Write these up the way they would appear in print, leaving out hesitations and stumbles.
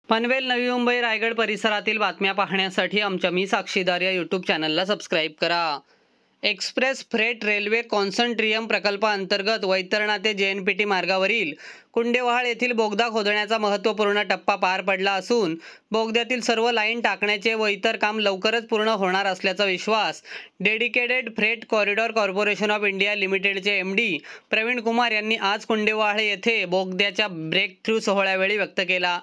पनवेल, नवी मुंबई, रायगड परिसरातील बातम्या पाहण्यासाठी आमच्या मी साक्षीदार या यूट्यूब चॅनलला सबस्क्राईब करा। एक्सप्रेस फ्रेट रेल्वे कॉन्सन्ट्रियम प्रकल्पाअंतर्गत वैतरणा ते JNPT मार्गावरील कुंडेवहाळ येथील बोगदा खोदण्याचा महत्त्वपूर्ण टप्पा पार पडला असून बोगद्यातील सर्व लाईन टाकण्याचे व इतर काम लवकरच पूर्ण होणार असल्याचा विश्वास dedicated freight corridor corporation of India लिमिटेडचे MD प्रवीण कुमार यांनी आज कुंडेवहाळ येथे बोगद्याच्या ब्रेक थ्रू सोहळ्यावेळी व्यक्त केला।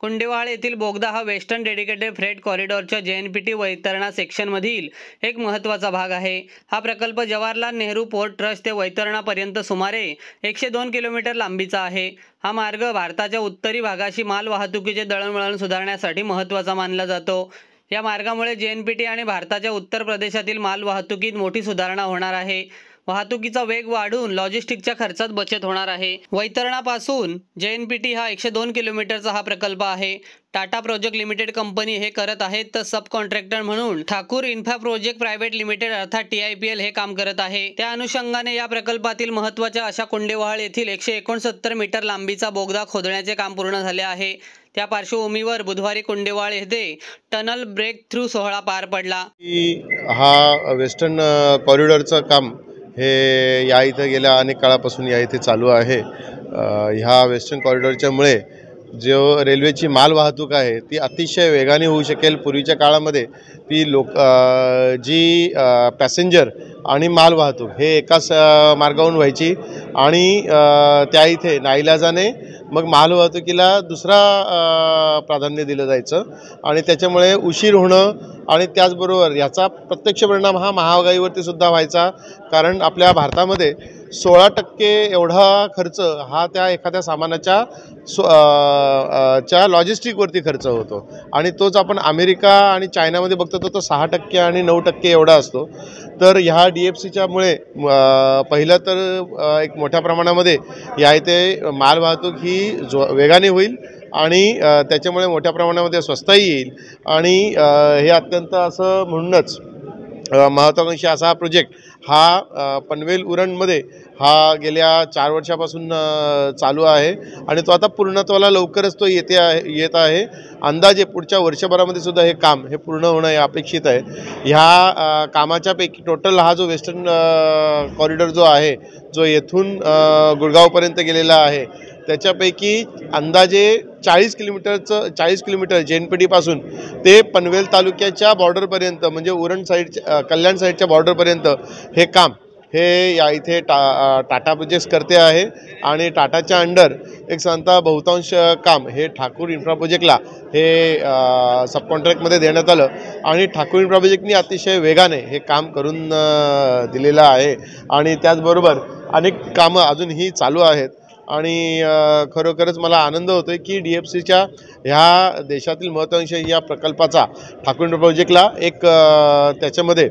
कुंडेवहाळ येथील बोगदा हा वेस्टर्न डेडिकेटेड फ्रेट कॉरिडॉरच्या JNPT वैतरणा सेक्शनमधील एक महत्त्वाचा भाग आहे। हा प्रकल्प जवाहरलाल नेहरू पोर्ट ट्रस्ट ते वैतरणापर्यंत सुमारे 102 किलोमीटर लांबीचा आहे। हा मार्ग भारताच्या उत्तरी भागाशी माल वाहतुकीचे दळणवळण सुधारण्यासाठी महत्त्वाचा मानला जातो। या मार्गामुळे JNPT आणि भारताच्या उत्तर प्रदेशातील माल वाहतुकीत मोठी सुधारणा होणार आहे। वाहतुकीचा वेग वाढून लॉजिस्टिकच्या खर्चात बचत होणार आहे। वैतरणापासून JNPT हा 102 किलोमीटरचा हा प्रकल्प आहे। टाटा प्रोजेक्ट लिमिटेड कंपनी हे करत आहेत, तर सब कॉन्ट्रॅक्टर म्हणून Thakur infra project private limited अर्थात TIPL हे काम करत आहे। त्या अनुषंगाने या प्रकल्पातील महत्त्वाच्या अशा कुंडेवहाळ येथील 169 मीटर लांबीचा बोगदा खोदण्याचे काम पूर्ण झाले आहे। त्या पार्श्वभूमीवर बुधवारी कुंडेवहाळ येथे टनल ब्रेक थ्रू सोहळा पार पडला। हा वेस्टर्न कॉरिडॉरचं काम हे या इथं गेल्या अनेक काळापासून या इथे चालू आहे। ह्या वेस्टर्न कॉरिडॉरच्यामुळे जो रेल्वेची माल वाहतूक आहे ती अतिशय वेगाने होऊ शकेल। पूर्वीच्या काळामध्ये ती जी पॅसेंजर आणि माल वाहतूक हे एकाच मार्गावरून व्हायची आणि त्या इथे नाईलाजाने मग माल वाहतुकीला दुसरा प्राधान्य दिलं जायचं आणि त्याच्यामुळे उशीर होणं आणि त्याचबरोबर याचा प्रत्यक्ष परिणाम हा महागाईवरती सुद्धा व्हायचा। कारण आपल्या भारतामध्ये 16% एवढा खर्च हा त्या एखाद्या सामानाच्या लॉजिस्टिकवरती खर्च होतो आणि तोच आपण अमेरिका आणि चायनामध्ये बघतो तो 6% आणि 9% एवढा असतो। तर ह्या DFCच्यामुळे पहिलं तर एक मोठ्या प्रमाणामध्ये या इथे माल वाहतूक ही वेगाने होईल आणि त्याच्यामुळे मोठ्या प्रमाणामध्ये स्वस्तही येईल आणि हे अत्यंत असं म्हणूनच महत्त्वाकांक्षी असा हा प्रोजेक्ट हा पनवेल उरणमध्ये हा गेल्या 4 वर्षापासून चालू आहे आणि तो आता पूर्णत्वाला लवकरच तो येत आहे। अंदाजे पुढच्या वर्षभरामध्ये सुद्धा हे काम हे पूर्ण होणं हे अपेक्षित आहे। ह्या कामाच्या पैकी टोटल हा जो वेस्टर्न कॉरिडॉर जो आहे जो येथून गुडगावपर्यंत गेलेला आहे त्याच्यापैकी अंदाजे 40 किलोमीटर JNPT पासून ते पनवेल तालुक्याच्या बॉर्डरपर्यंत म्हणजे उरण साईडच्या कल्याण साईडच्या बॉर्डरपर्यंत हे काम हे या इथे टाटा प्रोजेक्ट्स करते आहे आणि टाटाच्या अंडर एक सांगता बहुतांश काम हे ठाकूर इन्फ्रा प्रोजेक्टला हे सब कॉन्ट्रॅक्टमध्ये देण्यात आलं आणि ठाकूर इन्फ्रा प्रोजेक्टनी अतिशय वेगाने हे काम करून दिलेलं आहे आणि त्याचबरोबर अनेक कामं अजूनही चालू आहेत आणि खरोखरच मला आनंद होतोय की DFCच्या ह्या देशातील महत्त्वाकांक्षी या प्रकल्पाचा ठाकूर इन्फ्रा प्रोजेक्टला एक त्याच्यामध्ये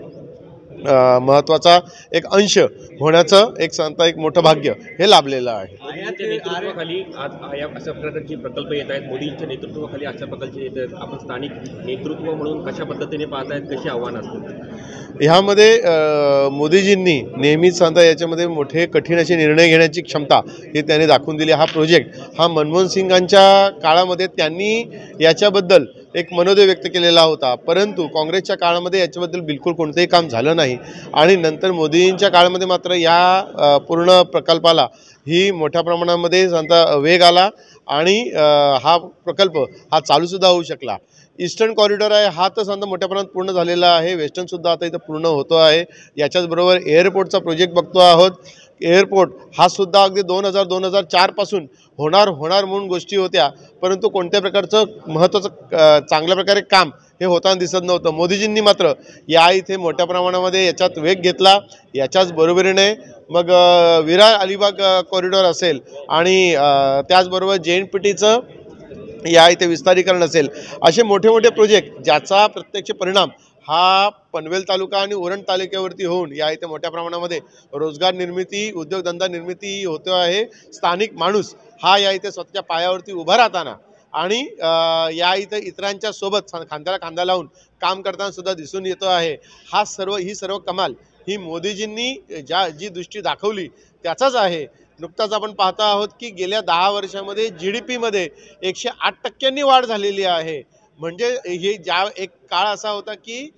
महत्त्वाचा एक अंश होण्याचं एक सांगता एक मोठं भाग्य हे लाभलेलं आहे। नेतृत्वाखाली आज अशा प्रकारचे प्रकल्प येत आहेत, मोदींच्या नेतृत्वाखाली अशा प्रकारचे येत आहेत। आपण स्थानिक नेतृत्व म्हणून कशा पद्धतीने पाहतायत, कशी आव्हानं असतात ह्यामध्ये? मोदीजींनी नेहमीच सांगता याच्यामध्ये मोठे कठीण असे निर्णय घेण्याची क्षमता हे त्यांनी दाखवून दिली। हा प्रोजेक्ट हा मनमोहन सिंगांच्या काळामध्ये त्यांनी याच्याबद्दल एक मनोदय व्यक्त केलेला होता, परंतु काँग्रेसच्या काळामध्ये याच्याबद्दल बिलकुल कोणतंही काम झालं नाही आणि नंतर मोदींच्या काळामध्ये मात्र या पूर्ण प्रकल्पाला ही मोठ्या प्रमाणामध्ये सांगता वेग आला आणि हा प्रकल्प हा चालूसुद्धा होऊ शकला। ईस्टर्न कॉरिडॉर आहे हा तर सांगता मोठ्या प्रमाणात पूर्ण झालेला आहे, वेस्टर्नसुद्धा आता इथं पूर्ण होतो आहे। याच्याचबरोबर एअरपोर्टचा प्रोजेक्ट बघतो आहोत। एअरपोर्ट हा सुद्धा अगदी 2004 पासून होणार म्हणून गोष्टी होत्या, परंतु कोणत्या प्रकारचं महत्त्वाचं चांगल्या प्रकारे काम हे होताना दिसत नव्हतं। मोदीजींनी मात्र या इथे मोठ्या प्रमाणामध्ये याच्यात वेग घेतला। याच्याच बरोबरीने मग विरार अलिबाग कॉरिडॉर असेल आणि त्याचबरोबर JNPTचं या इथे विस्तारीकरण असेल, असे मोठे प्रोजेक्ट ज्याचा प्रत्यक्ष परिणाम हा पनवेल तालुका आणि उरण तालुक्यावरती होऊन या इथे मोठ्या प्रमाणामध्ये रोजगार निर्मिती, उद्योगधंदा निर्मिती होतो आहे। स्थानिक माणूस हा या इथे स्वतःच्या पायावरती उभा राहताना आणि या इथे इतरांच्या सोबत खांद्याला खांदा लावून काम करताना सुद्धा दिसून येतो आहे। ही सर्व कमाल ही मोदीजींनी जी दृष्टी दाखवली त्याचाच आहे। नुकताच आपण पाहतो आहोत की गेल्या 10 वर्षामध्ये GDP मध्ये 108% वाढ झालेली आहे. म्हणजे हे ज्या एक काळ असा होता की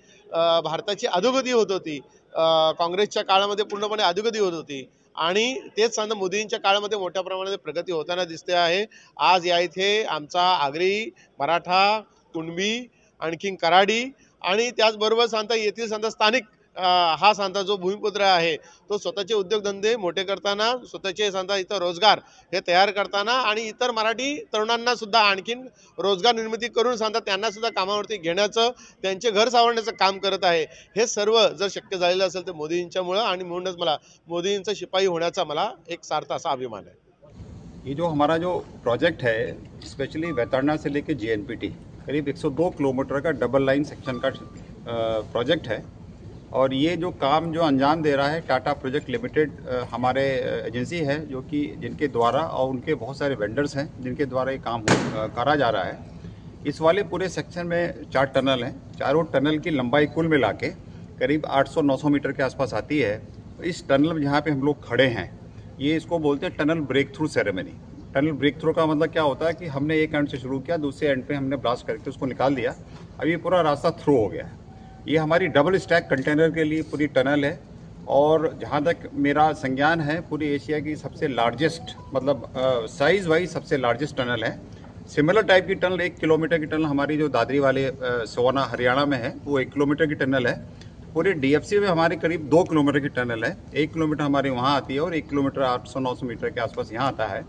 भारताची अधोगती होत होती, काँग्रेसच्या काळामध्ये पूर्णपणे अधोगती होत होती आणि तेच सांगता मोदींच्या काळामध्ये मोठ्या प्रमाणात प्रगती होताना दिसते आहे. आज या इथे आमचा आगरी, मराठा, कुणबी, आणखीन कराडी आणि त्याचबरोबर सांगता येथील सांगता स्थानिक हा सांगता जो भूमिपुत्र आहे तो स्वतःचे उद्योगधंदे मोठे करताना, स्वतःचे सांगता इथं रोजगार हे तयार करताना आणि इतर मराठी तरुणांना सुद्धा आणखीन रोजगार निर्मिती करून सांगता त्यांना सुद्धा कामावरती घेण्याचं, त्यांचे घर सावरण्याचं काम करत आहे. हे सर्व जर शक्य झालेलं असेल तर मोदींच्यामुळं आणि म्हणूनच मला मोदींचा शिपाई होण्याचा मला एक सार्थ असा अभिमान आहे. ये जो हमारा जो प्रोजेक्ट है, स्पेशली वैतरणा से लेके JNPT करीब 102 किलोमीटर का डबल लाइन सेक्शन का प्रोजेक्ट है और ये जो काम जो अंजाम दे रहा है टाटा प्रोजेक्ट लिमिटेड हमारे एजेंसी है जो कि जिनके द्वारा और उनके बहुत सारे वेंडर्स हैं जिनके द्वारा ये काम करा जा रहा है. इस वाले पूरे सेक्शन में 4 टनल हैं. चारों टनल की लंबाई कुल मिला के करीब 800-900 मीटर के आसपास आती है. इस टनल में जहाँ पे हम लोग खड़े हैं ये इसको बोलते हैं tunnel breakthrough ceremony. Tunnel breakthrough का मतलब क्या होता है कि हमने एक एंड से शुरू किया, दूसरे एंड पे हमने ब्लास्ट करके उसको निकाल दिया. अब ये पूरा रास्ता थ्रू हो गया है. ये हमारी डबल स्टैक कंटेनर के लिए पूरी टनल है और जहाँ तक मेरा संज्ञान है पूरी एशिया की सबसे लार्जेस्ट, मतलब साइज वाइज सबसे लार्जेस्ट टनल है. सिमिलर टाइप की टनल 1 किलोमीटर की टनल हमारी जो दादरी वाले सोना हरियाणा में है वो 1 किलोमीटर की टनल है. पूरे DFC में हमारे करीब 2 किलोमीटर की टनल है. 1 किलोमीटर हमारी वहाँ आती है और 1 किलोमीटर 800-900 मीटर के आसपास यहाँ आता है.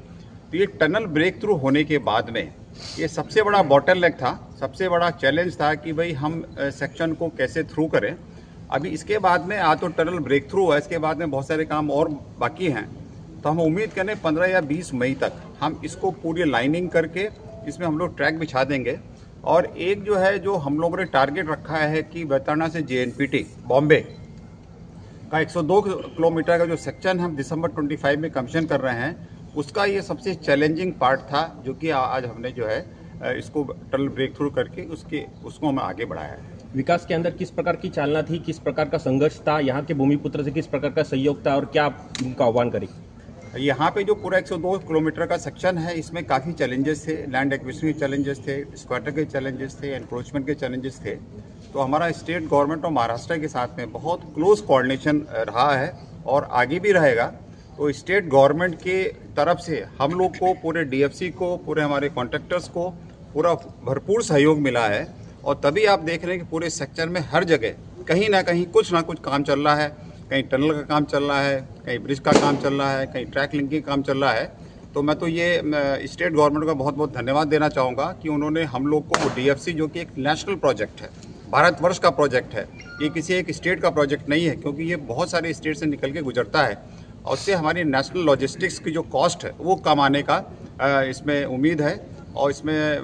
तो ये टनल ब्रेक थ्रू होने के बाद में ये सबसे बड़ा बॉटलनेक था, सबसे बड़ा चैलेंज था कि भाई हम सेक्शन को कैसे थ्रू करें. अभी इसके बाद में तो टनल ब्रेक थ्रू है, इसके बाद में बहुत सारे काम और बाकी हैं. तो हम उम्मीद करें 15 या 20 मई तक हम इसको पूरी लाइनिंग करके इसमें हम लोग ट्रैक बिछा देंगे. और एक जो है जो हम लोगों ने टारगेट रखा है कि वैतरणा से JNPT बॉम्बे का 102 किलोमीटर का जो सेक्शन हम दिसंबर 25 में कमीशन कर रहे हैं, उसका ये सबसे चैलेंजिंग पार्ट था जो कि आज हमने जो है इसको टनल ब्रेक थ्रू करके उसको हम आगे बढ़ाया है. विकास के अंदर किस प्रकार की चालना थी, किस प्रकार का संघर्ष था, यहाँ के भूमिपुत्र से किस प्रकार का सहयोग था और क्या आप उनका आह्वान करें? यहाँ पे जो पूरा 102 किलोमीटर का सेक्शन है इसमें काफ़ी चैलेंजेस थे. लैंड एक्विजिशन के चैलेंजेस थे, स्क्वाटर के चैलेंजेस थे, एनक्रोचमेंट के चैलेंजेस थे. तो हमारा स्टेट गवर्नमेंट और महाराष्ट्र के साथ में बहुत क्लोज कोऑर्डिनेशन रहा है और आगे भी रहेगा. तो स्टेट गवर्नमेंट के तरफ से हम लोग को, पूरे DFC को, पूरे हमारे कॉन्ट्रैक्टर्स को पूरा भरपूर सहयोग मिला है. और तभी आप देख रहे हैं कि पूरे सेक्टर में हर जगह कहीं ना कहीं कुछ ना कुछ काम चल रहा है. कहीं टनल का काम चल रहा है, कहीं ब्रिज का काम चल रहा है, कहीं ट्रैक लिंकिंग काम चल रहा है. तो मैं तो ये स्टेट गवर्नमेंट का बहुत बहुत धन्यवाद देना चाहूँगा कि उन्होंने हम लोग को DFC जो कि एक नेशनल प्रोजेक्ट है, भारतवर्ष का प्रोजेक्ट है, ये किसी एक स्टेट का प्रोजेक्ट नहीं है क्योंकि ये बहुत सारे स्टेट से निकल के गुजरता है और उससे हमारी नेशनल लॉजिस्टिक्स की जो कॉस्ट है वो कम आने का इसमें उम्मीद है. और इसमें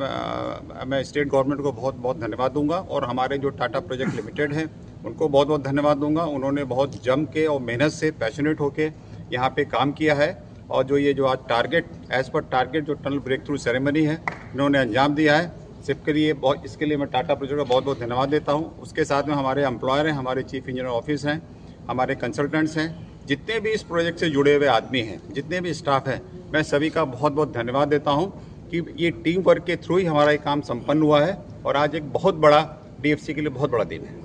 मैं स्टेट गवर्नमेंट को बहुत बहुत धन्यवाद दूंगा और हमारे जो टाटा प्रोजेक्ट लिमिटेड हैं उनको बहुत बहुत धन्यवाद दूंगा. उन्होंने बहुत जम के और मेहनत से पैशनेट होके यहाँ पे काम किया है और जो आज टारगेट एज पर टारगेट जो टनल ब्रेक थ्रू सेरेमनी है इन्होंने अंजाम दिया है. इसके लिए मैं टाटा प्रोजेक्ट का बहुत बहुत धन्यवाद देता हूँ. उसके साथ में हमारे एम्प्लॉयर हैं, हमारे चीफ इंजीनियर ऑफिस हैं, हमारे कंसल्टेंट्स हैं, जितने भी इस प्रोजेक्ट से जुड़े हुए आदमी हैं, जितने भी स्टाफ हैं, मैं सभी का बहुत बहुत धन्यवाद देता हूँ कि ये टीम वर्क के थ्रू ही हमारा ये काम संपन्न हुआ है और आज एक बहुत बड़ा DFC के लिए बहुत बड़ा दिन है.